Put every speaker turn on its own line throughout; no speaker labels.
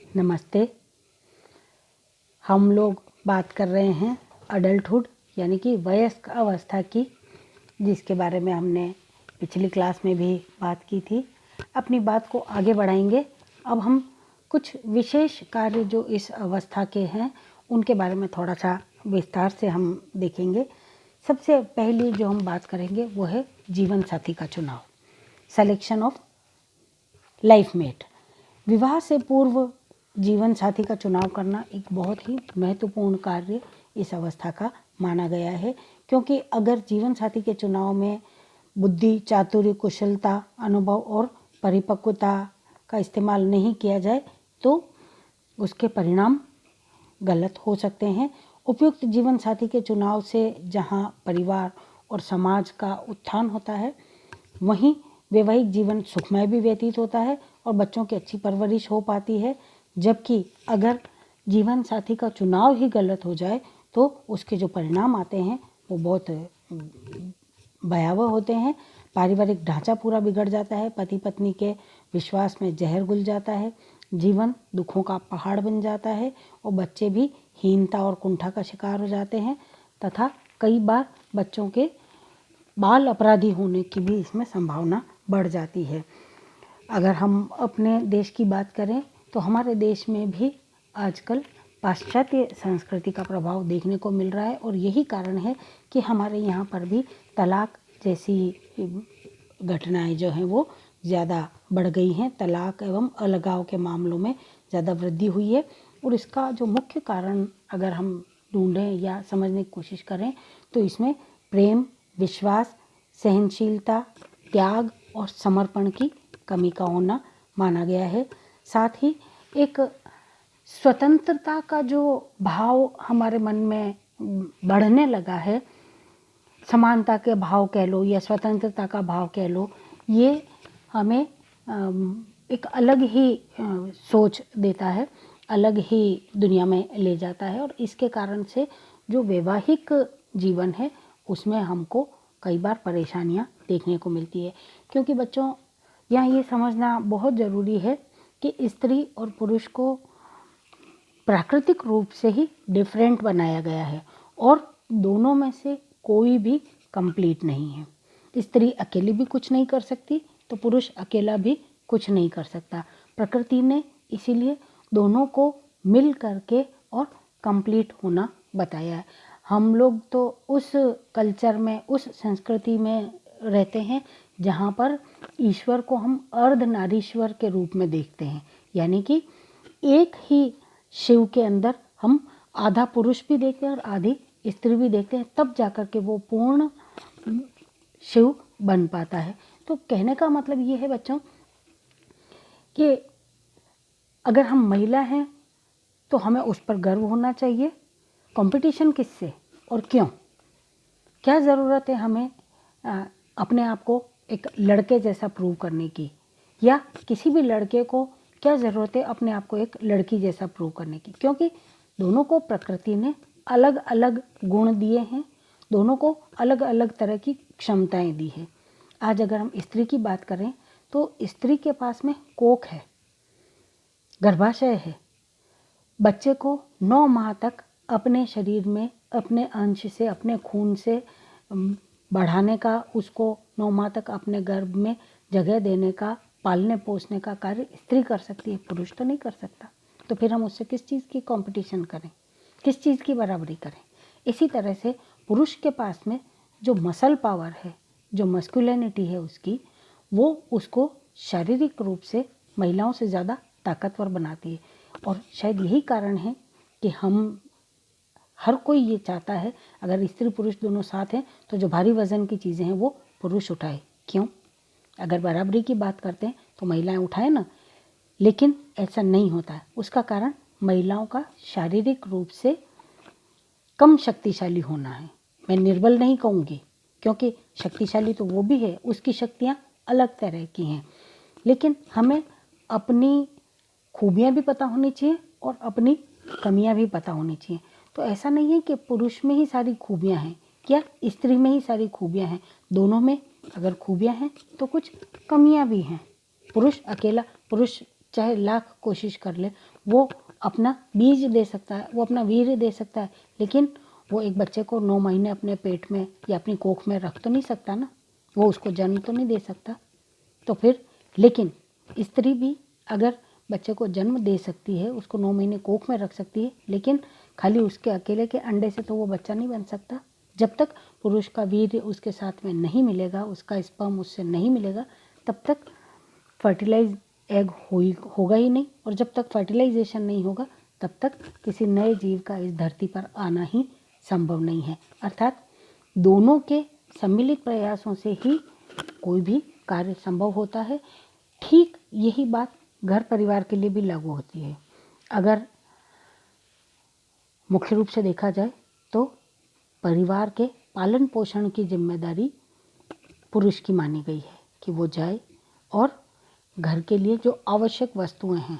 नमस्ते। हम लोग बात कर रहे हैं अडल्टहुड यानी कि वयस्क अवस्था की, जिसके बारे में हमने पिछली क्लास में भी बात की थी। अपनी बात को आगे बढ़ाएंगे। अब हम कुछ विशेष कार्य जो इस अवस्था के हैं उनके बारे में थोड़ा सा विस्तार से हम देखेंगे। सबसे पहली जो हम बात करेंगे वो है जीवन साथी का चुनाव, सिलेक्शन ऑफ लाइफ मेट। विवाह से पूर्व जीवन साथी का चुनाव करना एक बहुत ही महत्वपूर्ण कार्य इस अवस्था का माना गया है, क्योंकि अगर जीवन साथी के चुनाव में बुद्धि, चातुर्य, कुशलता, अनुभव और परिपक्वता का इस्तेमाल नहीं किया जाए तो उसके परिणाम गलत हो सकते हैं। उपयुक्त जीवन साथी के चुनाव से जहां परिवार और समाज का उत्थान होता है, वहीं वैवाहिक जीवन सुखमय भी व्यतीत होता है और बच्चों की अच्छी परवरिश हो पाती है। जबकि अगर जीवन साथी का चुनाव ही गलत हो जाए तो उसके जो परिणाम आते हैं वो बहुत भयावह होते हैं। पारिवारिक ढांचा पूरा बिगड़ जाता है, पति पत्नी के विश्वास में जहर घुल जाता है, जीवन दुखों का पहाड़ बन जाता है और बच्चे भी हीनता और कुंठा का शिकार हो जाते हैं तथा कई बार बच्चों के बाल अपराधी होने की भी इसमें संभावना बढ़ जाती है। अगर हम अपने देश की बात करें तो हमारे देश में भी आजकल पाश्चात्य संस्कृति का प्रभाव देखने को मिल रहा है और यही कारण है कि हमारे यहाँ पर भी तलाक जैसी घटनाएं जो हैं वो ज़्यादा बढ़ गई हैं। तलाक एवं अलगाव के मामलों में ज़्यादा वृद्धि हुई है और इसका जो मुख्य कारण अगर हम ढूंढें या समझने की कोशिश करें तो इसमें प्रेम, विश्वास, सहनशीलता, त्याग और समर्पण की कमी का होना माना गया है। साथ ही एक स्वतंत्रता का जो भाव हमारे मन में बढ़ने लगा है, समानता के भाव कह लो या स्वतंत्रता का भाव कह लो, ये हमें एक अलग ही सोच देता है, अलग ही दुनिया में ले जाता है और इसके कारण से जो वैवाहिक जीवन है उसमें हमको कई बार परेशानियां देखने को मिलती है। क्योंकि बच्चों, यहाँ ये समझना बहुत ज़रूरी है कि स्त्री और पुरुष को प्राकृतिक रूप से ही डिफरेंट बनाया गया है और दोनों में से कोई भी कंप्लीट नहीं है। स्त्री अकेली भी कुछ नहीं कर सकती तो पुरुष अकेला भी कुछ नहीं कर सकता। प्रकृति ने इसीलिए दोनों को मिल करके और कंप्लीट होना बताया है। हम लोग तो उस कल्चर में, उस संस्कृति में रहते हैं जहाँ पर ईश्वर को हम अर्धनारीश्वर के रूप में देखते हैं, यानी कि एक ही शिव के अंदर हम आधा पुरुष भी देखते हैं और आधी स्त्री भी देखते हैं, तब जाकर के वो पूर्ण शिव बन पाता है। तो कहने का मतलब ये है बच्चों कि अगर हम महिला हैं तो हमें उस पर गर्व होना चाहिए। कंपटीशन किससे और क्यों? क्या ज़रूरत है हमें अपने आप को एक लड़के जैसा प्रूव करने की, या किसी भी लड़के को क्या ज़रूरत है अपने आप को एक लड़की जैसा प्रूव करने की? क्योंकि दोनों को प्रकृति ने अलग अलग गुण दिए हैं, दोनों को अलग अलग तरह की क्षमताएं दी है। आज अगर हम स्त्री की बात करें तो स्त्री के पास में कोख है, गर्भाशय है, बच्चे को 9 माह तक अपने शरीर में, अपने अंश से, अपने खून से बढ़ाने का, उसको 9 माह तक अपने गर्भ में जगह देने का, पालने पोसने का कार्य स्त्री कर सकती है, पुरुष तो नहीं कर सकता। तो फिर हम उससे किस चीज़ की कंपटीशन करें, किस चीज़ की बराबरी करें? इसी तरह से पुरुष के पास में जो मसल पावर है, जो मस्कुलिनिटी है उसकी, वो उसको शारीरिक रूप से महिलाओं से ज़्यादा ताकतवर बनाती है। और शायद यही कारण है कि हम हर कोई ये चाहता है अगर स्त्री पुरुष दोनों साथ हैं तो जो भारी वजन की चीज़ें हैं वो पुरुष उठाए। क्यों? अगर बराबरी की बात करते हैं तो महिलाएं उठाए ना, लेकिन ऐसा नहीं होता है। उसका कारण महिलाओं का शारीरिक रूप से कम शक्तिशाली होना है। मैं निर्बल नहीं कहूँगी, क्योंकि शक्तिशाली तो वो भी है, उसकी शक्तियाँ अलग तरह की हैं। लेकिन हमें अपनी खूबियाँ भी पता होनी चाहिए और अपनी कमियाँ भी पता होनी चाहिए। तो ऐसा नहीं है कि पुरुष में ही सारी खूबियाँ हैं, क्या स्त्री में ही सारी खूबियाँ हैं। दोनों में अगर खूबियाँ हैं तो कुछ कमियाँ भी हैं। पुरुष चाहे लाख कोशिश कर ले, वो अपना बीज दे सकता है, वो अपना वीर्य दे सकता है, लेकिन वो एक बच्चे को 9 महीने अपने पेट में या अपनी कोख में रख तो नहीं सकता ना, वो उसको जन्म तो नहीं दे सकता। तो फिर लेकिन स्त्री भी अगर बच्चे को जन्म दे सकती है, उसको 9 महीने कोख में रख सकती है, लेकिन खाली उसके अकेले के अंडे से तो वो बच्चा नहीं बन सकता। जब तक पुरुष का वीर्य उसके साथ में नहीं मिलेगा, उसका स्पर्म उससे नहीं मिलेगा, तब तक फर्टिलाइज एग होगा ही नहीं, और जब तक फर्टिलाइजेशन नहीं होगा तब तक किसी नए जीव का इस धरती पर आना ही संभव नहीं है। अर्थात दोनों के सम्मिलित प्रयासों से ही कोई भी कार्य संभव होता है। ठीक यही बात घर परिवार के लिए भी लागू होती है। अगर मुख्य रूप से देखा जाए तो परिवार के पालन पोषण की जिम्मेदारी पुरुष की मानी गई है कि वो जाए और घर के लिए जो आवश्यक वस्तुएं हैं,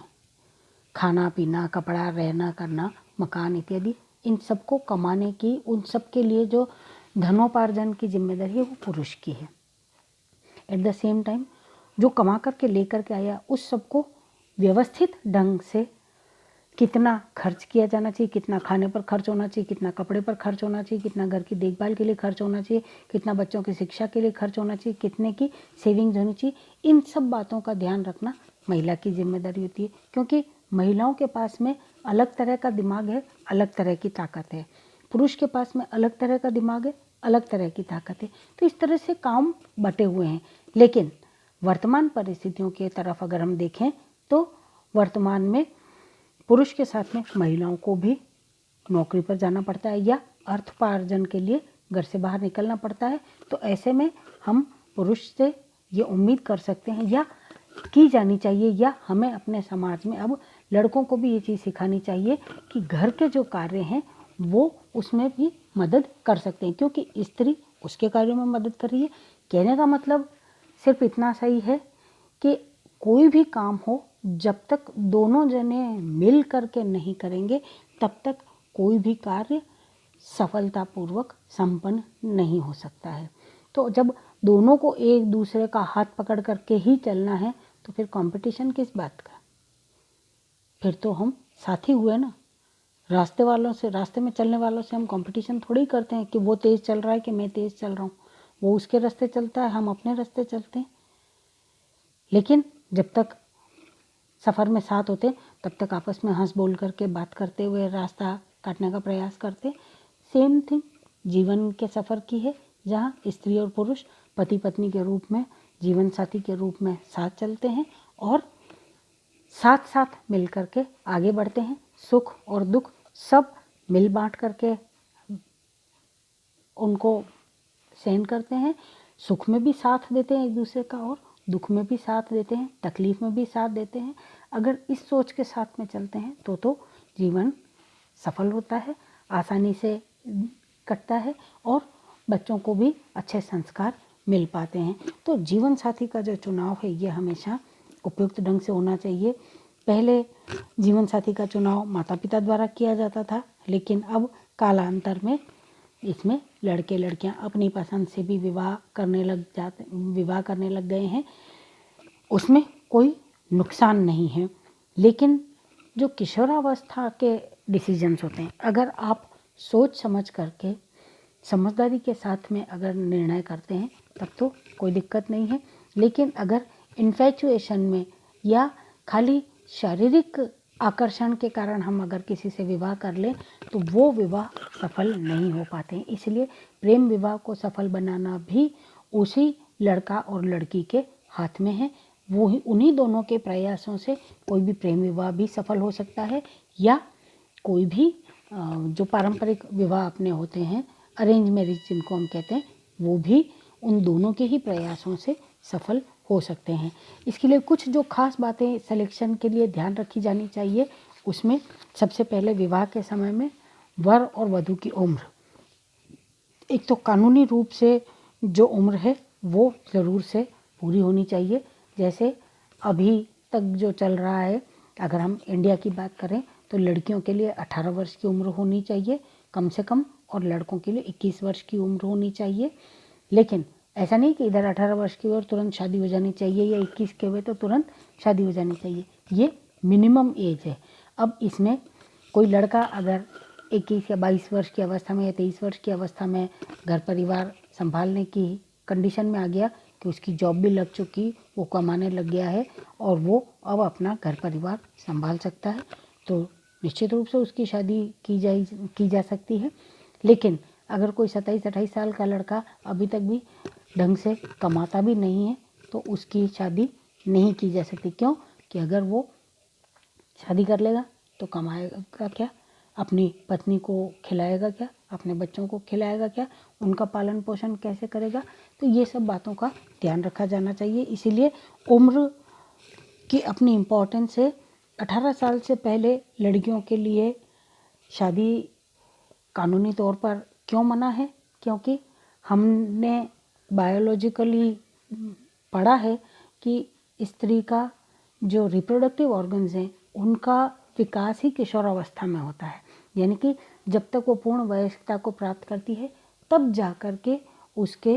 खाना पीना, कपड़ा, रहना करना, मकान इत्यादि, इन सबको कमाने की, उन सब के लिए जो धनोपार्जन की जिम्मेदारी है वो पुरुष की है। एट द सेम टाइम जो कमा करके लेकर के आया, उस सबको व्यवस्थित ढंग से कितना खर्च किया जाना चाहिए, कितना खाने पर खर्च होना चाहिए, कितना कपड़े पर खर्च होना चाहिए, कितना घर की देखभाल के लिए खर्च होना चाहिए, कितना बच्चों की शिक्षा के लिए खर्च होना चाहिए, कितने की सेविंग्स होनी चाहिए, इन सब बातों का ध्यान रखना महिला की जिम्मेदारी होती है। क्योंकि महिलाओं के पास में अलग तरह का दिमाग है, अलग तरह की ताकत है। पुरुष के पास में अलग तरह का दिमाग है, अलग तरह की ताकत है। तो इस तरह से काम बटे हुए हैं। लेकिन वर्तमान परिस्थितियों की तरफ अगर हम देखें तो वर्तमान में पुरुष के साथ में महिलाओं को भी नौकरी पर जाना पड़ता है या अर्थोपार्जन के लिए घर से बाहर निकलना पड़ता है। तो ऐसे में हम पुरुष से ये उम्मीद कर सकते हैं या की जानी चाहिए, या हमें अपने समाज में अब लड़कों को भी ये चीज़ सिखानी चाहिए कि घर के जो कार्य हैं वो उसमें भी मदद कर सकते हैं, क्योंकि स्त्री उसके कार्यों में मदद कर रही है। कहने का मतलब सिर्फ इतना सही है कि कोई भी काम हो, जब तक दोनों जने मिल करके नहीं करेंगे तब तक कोई भी कार्य सफलतापूर्वक संपन्न नहीं हो सकता है। तो जब दोनों को एक दूसरे का हाथ पकड़ करके ही चलना है तो फिर कंपटीशन किस बात का? फिर तो हम साथी हुए ना। रास्ते में चलने वालों से हम कंपटीशन थोड़ी करते हैं कि वो तेज़ चल रहा है कि मैं तेज़ चल रहा हूँ। वो उसके रास्ते चलता है, हम अपने रास्ते चलते हैं। लेकिन जब तक सफ़र में साथ होते तब तक आपस में हंस बोल करके बात करते हुए रास्ता काटने का प्रयास करते। सेम थिंग जीवन के सफ़र की है, जहाँ स्त्री और पुरुष पति पत्नी के रूप में, जीवन साथी के रूप में साथ चलते हैं और साथ साथ मिल करके आगे बढ़ते हैं। सुख और दुख सब मिल बांट करके उनको सहन करते हैं। सुख में भी साथ देते हैं एक दूसरे का और दुख में भी साथ देते हैं, तकलीफ में भी साथ देते हैं। अगर इस सोच के साथ में चलते हैं तो जीवन सफल होता है, आसानी से कटता है और बच्चों को भी अच्छे संस्कार मिल पाते हैं। तो जीवन साथी का जो चुनाव है ये हमेशा उपयुक्त ढंग से होना चाहिए। पहले जीवन साथी का चुनाव माता पिता द्वारा किया जाता था, लेकिन अब कालांतर में इसमें लड़के लड़कियां अपनी पसंद से भी विवाह करने लग गए हैं। उसमें कोई नुकसान नहीं है। लेकिन जो किशोरावस्था के डिसीजंस होते हैं, अगर आप सोच समझ करके समझदारी के साथ में अगर निर्णय करते हैं तब तो कोई दिक्कत नहीं है। लेकिन अगर इन्फैचुएशन में या खाली शारीरिक आकर्षण के कारण हम अगर किसी से विवाह कर लें तो वो विवाह सफल नहीं हो पाते हैं। इसलिए प्रेम विवाह को सफल बनाना भी उसी लड़का और लड़की के हाथ में है। वो ही उन्हीं दोनों के प्रयासों से कोई भी प्रेम विवाह भी सफल हो सकता है, या कोई भी जो पारंपरिक विवाह अपने होते हैं, अरेंज मैरिज जिनको हम कहते हैं, वो भी उन दोनों के ही प्रयासों से सफल हो सकते हैं। इसके लिए कुछ जो खास बातें सिलेक्शन के लिए ध्यान रखी जानी चाहिए, उसमें सबसे पहले विवाह के समय में वर और वधू की उम्र, एक तो कानूनी रूप से जो उम्र है वो ज़रूर से पूरी होनी चाहिए। जैसे अभी तक जो चल रहा है, अगर हम इंडिया की बात करें तो लड़कियों के लिए 18 वर्ष की उम्र होनी चाहिए कम से कम, और लड़कों के लिए 21 वर्ष की उम्र होनी चाहिए। लेकिन ऐसा नहीं कि इधर 18 वर्ष की और तुरंत शादी हो जानी चाहिए, या 21 के हुए तो तुरंत शादी हो जानी चाहिए। ये मिनिमम एज है। अब इसमें कोई लड़का अगर 21 या 22 वर्ष की अवस्था में या 23 वर्ष की अवस्था में घर परिवार संभालने की कंडीशन में आ गया कि उसकी जॉब भी लग चुकी, वो कमाने लग गया है और वो अब अपना घर परिवार संभाल सकता है, तो निश्चित रूप से उसकी शादी की जा सकती है। लेकिन अगर कोई 27-28 साल का लड़का अभी तक भी ढंग से कमाता भी नहीं है तो उसकी शादी नहीं की जा सकती। क्यों? कि अगर वो शादी कर लेगा तो कमाएगा क्या, अपनी पत्नी को खिलाएगा क्या, अपने बच्चों को खिलाएगा क्या, उनका पालन पोषण कैसे करेगा। तो ये सब बातों का ध्यान रखा जाना चाहिए। इसीलिए उम्र की अपनी इम्पोर्टेंस है। 18 साल से पहले लड़कियों के लिए शादी कानूनी तौर पर क्यों मना है? क्योंकि हमने बायोलॉजिकली पढ़ा है कि स्त्री का जो रिप्रोडक्टिव ऑर्गन्स हैं उनका विकास ही किशोरावस्था में होता है, यानी कि जब तक वो पूर्ण वयस्कता को प्राप्त करती है तब जा कर के उसके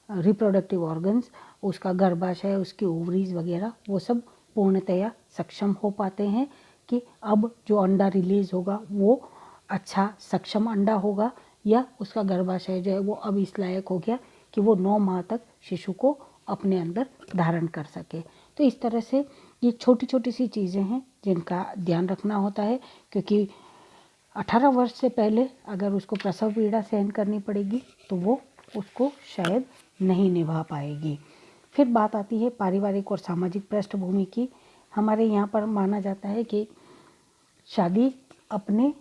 रिप्रोडक्टिव ऑर्गन्स, उसका गर्भाशय, उसकी ओवरीज वगैरह वो सब पूर्णतया सक्षम हो पाते हैं कि अब जो अंडा रिलीज होगा वो अच्छा सक्षम अंडा होगा या उसका गर्भाशय जो है वो अब इस लायक हो गया कि वो 9 माह तक शिशु को अपने अंदर धारण कर सके। तो इस तरह से ये छोटी छोटी सी चीज़ें हैं जिनका ध्यान रखना होता है, क्योंकि 18 वर्ष से पहले अगर उसको प्रसव पीड़ा सहन करनी पड़ेगी तो वो उसको शायद नहीं निभा पाएगी। फिर बात आती है पारिवारिक और सामाजिक पृष्ठभूमि की। हमारे यहाँ पर माना जाता है कि शादी अपने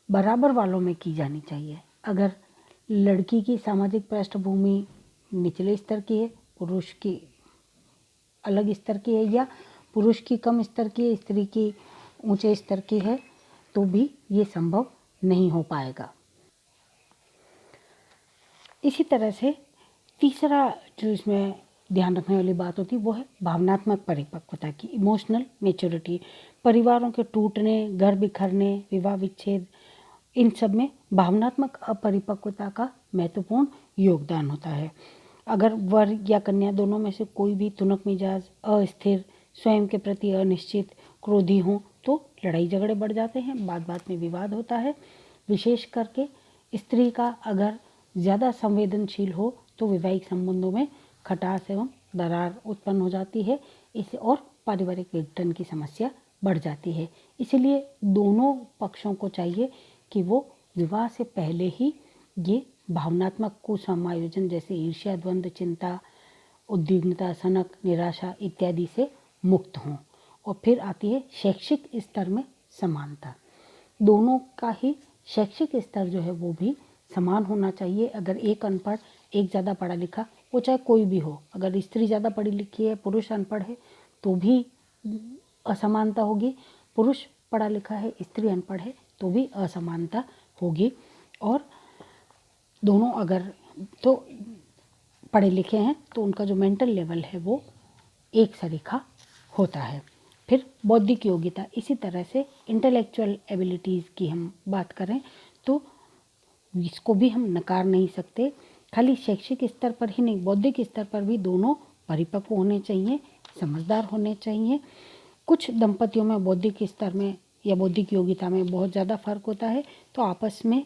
बराबर वालों में की जानी चाहिए। अगर लड़की की सामाजिक पृष्ठभूमि निचले स्तर की है, पुरुष की अलग स्तर की है, या पुरुष की कम स्तर की है, स्त्री की ऊंचे स्तर की है, तो भी ये संभव नहीं हो पाएगा। इसी तरह से तीसरा जो इसमें ध्यान रखने वाली बात होती है वो है भावनात्मक परिपक्वता की, इमोशनल मैच्योरिटी। परिवारों के टूटने, घर बिखरने, विवाह विच्छेद, इन सब में भावनात्मक अपरिपक्वता का महत्वपूर्ण योगदान होता है। अगर वर या कन्या दोनों में से कोई भी तुनक मिजाज, अस्थिर, स्वयं के प्रति अनिश्चित, क्रोधी हो तो लड़ाई झगड़े बढ़ जाते हैं, बात बात में विवाद होता है। विशेष करके स्त्री का अगर ज़्यादा संवेदनशील हो तो वैवाहिक संबंधों में खटास एवं दरार उत्पन्न हो जाती है, इससे और पारिवारिक विघटन की समस्या बढ़ जाती है। इसलिए दोनों पक्षों को चाहिए कि वो विवाह से पहले ही ये भावनात्मक कुसमायोजन जैसे ईर्ष्या, द्वंद्व, चिंता, उद्विग्नता, सनक, निराशा इत्यादि से मुक्त हों। और फिर आती है शैक्षिक स्तर में समानता। दोनों का ही शैक्षिक स्तर जो है वो भी समान होना चाहिए। अगर एक अनपढ़ एक ज़्यादा पढ़ा लिखा, वो चाहे कोई भी हो, अगर स्त्री ज़्यादा पढ़ी लिखी है, पुरुष अनपढ़ है तो भी असमानता होगी। पुरुष पढ़ा लिखा है, स्त्री अनपढ़ है तो भी असमानता होगी। और दोनों अगर तो पढ़े लिखे हैं तो उनका जो मेंटल लेवल है वो एक सरीखा होता है। फिर बौद्धिक योग्यता, इसी तरह से इंटेलेक्चुअल एबिलिटीज़ की हम बात करें तो इसको भी हम नकार नहीं सकते। खाली शैक्षिक स्तर पर ही नहीं, बौद्धिक स्तर पर भी दोनों परिपक्व होने चाहिए, समझदार होने चाहिए। कुछ दंपतियों में बौद्धिक स्तर में या बौद्धिक योग्यता में बहुत ज़्यादा फर्क होता है तो आपस में,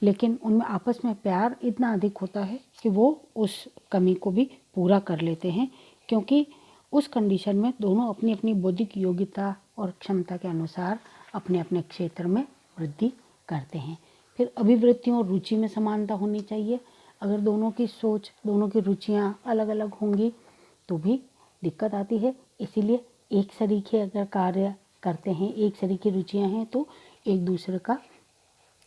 लेकिन उनमें आपस में प्यार इतना अधिक होता है कि वो उस कमी को भी पूरा कर लेते हैं, क्योंकि उस कंडीशन में दोनों अपनी अपनी बौद्धिक योग्यता और क्षमता के अनुसार अपने अपने क्षेत्र में वृद्धि करते हैं। फिर अभिवृत्तियों और रुचि में समानता होनी चाहिए। अगर दोनों की सोच, दोनों की रुचियाँ अलग अलग होंगी तो भी दिक्कत आती है। इसीलिए एक सरीखे अगर कार्य करते हैं, एक सरीकी रुचियाँ हैं तो एक दूसरे का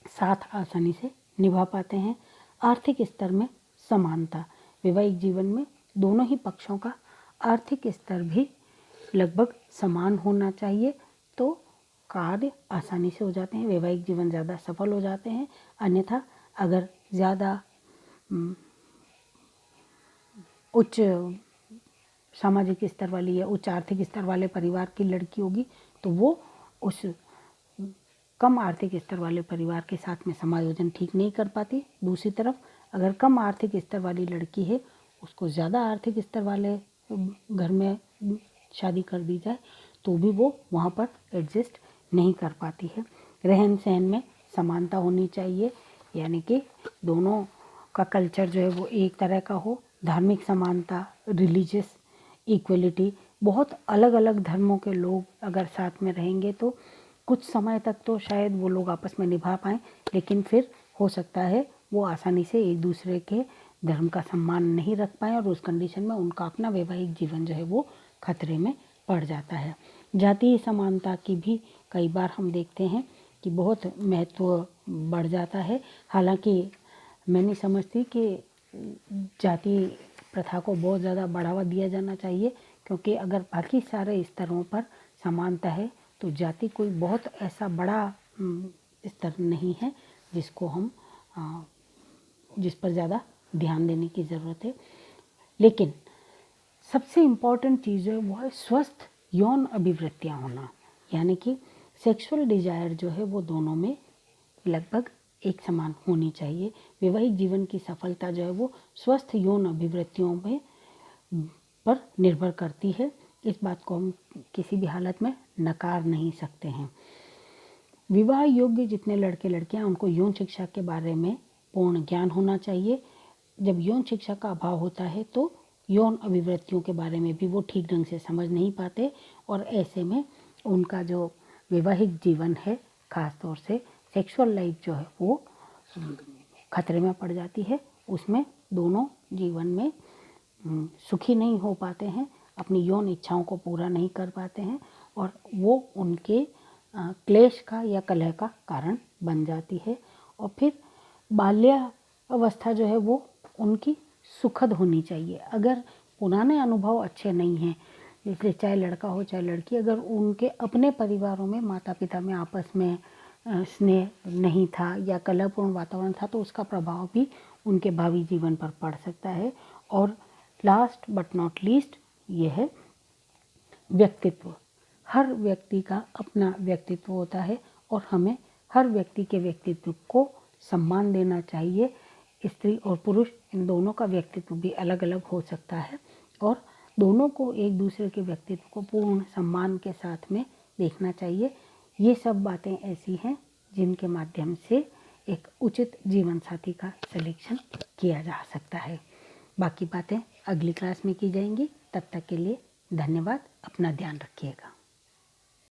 साथ आसानी से निभा पाते हैं। आर्थिक स्तर में समानता, वैवाहिक जीवन में दोनों ही पक्षों का आर्थिक स्तर भी लगभग समान होना चाहिए तो कार्य आसानी से हो जाते हैं, वैवाहिक जीवन ज़्यादा सफल हो जाते हैं। अन्यथा अगर ज़्यादा उच्च सामाजिक स्तर वाली या उच्च आर्थिक स्तर वाले परिवार की लड़की होगी तो वो उस कम आर्थिक स्तर वाले परिवार के साथ में समायोजन ठीक नहीं कर पाती। दूसरी तरफ अगर कम आर्थिक स्तर वाली लड़की है, उसको ज़्यादा आर्थिक स्तर वाले घर में शादी कर दी जाए तो भी वो वहाँ पर एडजस्ट नहीं कर पाती है। रहन सहन में समानता होनी चाहिए, यानी कि दोनों का कल्चर जो है वो एक तरह का हो। धार्मिक समानता, रिलीजियस इक्वलिटी, बहुत अलग अलग धर्मों के लोग अगर साथ में रहेंगे तो कुछ समय तक तो शायद वो लोग आपस में निभा पाएँ, लेकिन फिर हो सकता है वो आसानी से एक दूसरे के धर्म का सम्मान नहीं रख पाएँ और उस कंडीशन में उनका अपना वैवाहिक जीवन जो है वो खतरे में पड़ जाता है। जातीय समानता की भी कई बार हम देखते हैं कि बहुत महत्व बढ़ जाता है। हालांकि मैं नहीं समझती कि जाति प्रथा को बहुत ज़्यादा बढ़ावा दिया जाना चाहिए, क्योंकि अगर बाकी सारे स्तरों पर समानता है तो जाति कोई बहुत ऐसा बड़ा स्तर नहीं है जिसको हम जिस पर ज़्यादा ध्यान देने की ज़रूरत है। लेकिन सबसे इम्पॉर्टेंट चीज़ जो है वो है स्वस्थ यौन अभिवृत्तियाँ होना, यानी कि सेक्सुअल डिजायर जो है वो दोनों में लगभग एक समान होनी चाहिए। वैवाहिक जीवन की सफलता जो है वो स्वस्थ यौन अभिवृत्तियों में पर निर्भर करती है। इस बात को हम किसी भी हालत में नकार नहीं सकते हैं। विवाह योग्य जितने लड़के लड़कियां उनको यौन शिक्षा के बारे में पूर्ण ज्ञान होना चाहिए। जब यौन शिक्षा का अभाव होता है तो यौन अभिवृत्तियों के बारे में भी वो ठीक ढंग से समझ नहीं पाते और ऐसे में उनका जो वैवाहिक जीवन है, ख़ास तौर से सेक्सुअल लाइफ जो है वो खतरे में पड़ जाती है। उसमें दोनों जीवन में सुखी नहीं हो पाते हैं, अपनी यौन इच्छाओं को पूरा नहीं कर पाते हैं और वो उनके क्लेश का या कलह का कारण बन जाती है। और फिर बाल्यावस्था जो है वो उनकी सुखद होनी चाहिए। अगर पुराने अनुभव अच्छे नहीं हैं, इसलिए चाहे लड़का हो चाहे लड़की, अगर उनके अपने परिवारों में माता पिता में आपस में स्नेह नहीं था या कलहपूर्ण वातावरण था तो उसका प्रभाव भी उनके भावी जीवन पर पड़ सकता है। और लास्ट बट नॉट लीस्ट ये है व्यक्तित्व। हर व्यक्ति का अपना व्यक्तित्व होता है और हमें हर व्यक्ति के व्यक्तित्व को सम्मान देना चाहिए। स्त्री और पुरुष इन दोनों का व्यक्तित्व भी अलग अलग हो सकता है और दोनों को एक दूसरे के व्यक्तित्व को पूर्ण सम्मान के साथ में देखना चाहिए। ये सब बातें ऐसी हैं जिनके माध्यम से एक उचित जीवन साथी का सिलेक्शन किया जा सकता है। बाकी बातें अगली क्लास में की जाएंगी। तब तक के लिए धन्यवाद। अपना ध्यान रखिएगा।